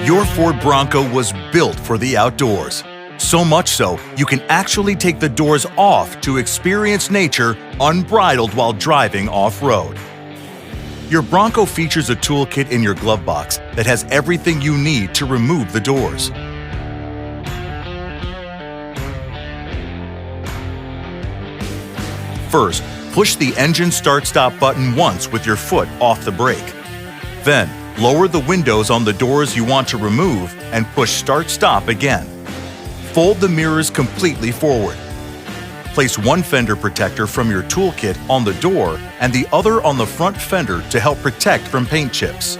Your Ford Bronco was built for the outdoors. So much so, you can actually take the doors off to experience nature unbridled while driving off-road. Your Bronco features a toolkit in your glove box that has everything you need to remove the doors. First, push the engine start-stop button once with your foot off the brake. Then, lower the windows on the doors you want to remove and push start-stop again. Fold the mirrors completely forward. Place one fender protector from your toolkit on the door and the other on the front fender to help protect from paint chips.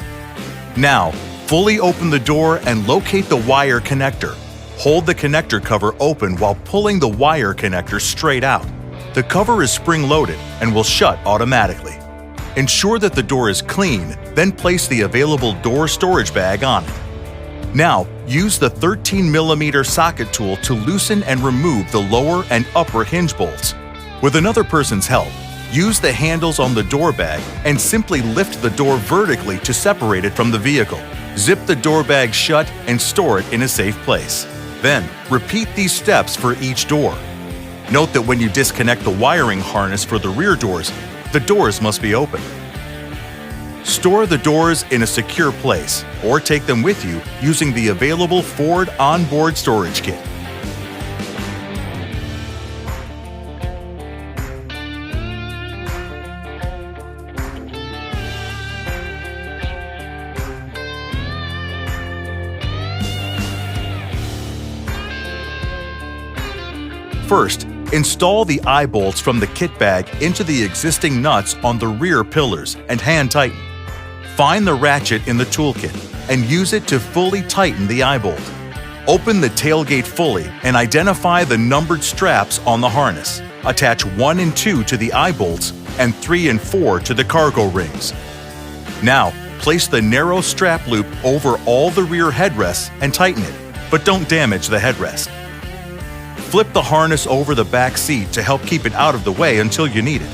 Now, fully open the door and locate the wire connector. Hold the connector cover open while pulling the wire connector straight out. The cover is spring-loaded and will shut automatically. Ensure that the door is clean, then place the available door storage bag on it. Now, use the 13mm socket tool to loosen and remove the lower and upper hinge bolts. With another person's help, use the handles on the door bag and simply lift the door vertically to separate it from the vehicle. Zip the door bag shut and store it in a safe place. Then, repeat these steps for each door. Note that when you disconnect the wiring harness for the rear doors, the doors must be open. Store the doors in a secure place or take them with you using the available Ford Onboard storage kit. First, install the eye bolts from the kit bag into the existing nuts on the rear pillars and hand tighten. Find the ratchet in the toolkit and use it to fully tighten the eye bolt. Open the tailgate fully and identify the numbered straps on the harness. Attach 1 and 2 to the eye bolts and 3 and 4 to the cargo rings. Now, place the narrow strap loop over all the rear headrests and tighten it, but don't damage the headrest. Flip the harness over the back seat to help keep it out of the way until you need it.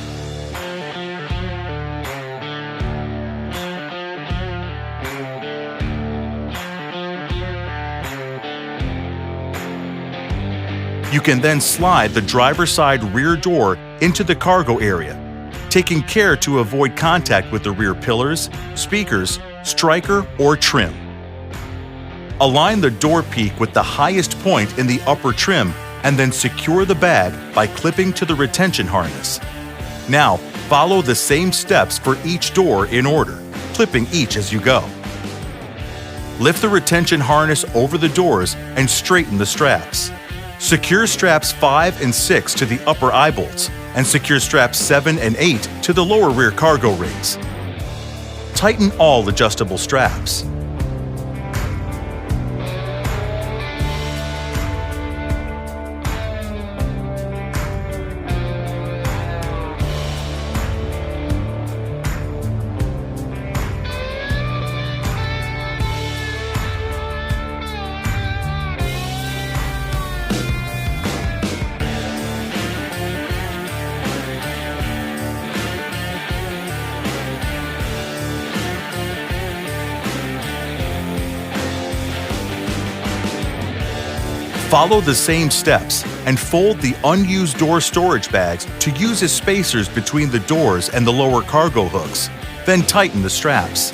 You can then slide the driver's side rear door into the cargo area, taking care to avoid contact with the rear pillars, speakers, striker, or trim. Align the door peak with the highest point in the upper trim and then secure the bag by clipping to the retention harness. Now, follow the same steps for each door in order, clipping each as you go. Lift the retention harness over the doors and straighten the straps. Secure straps 5 and 6 to the upper eye bolts and secure straps 7 and 8 to the lower rear cargo rings. Tighten all adjustable straps. Follow the same steps and fold the unused door storage bags to use as spacers between the doors and the lower cargo hooks. Then tighten the straps.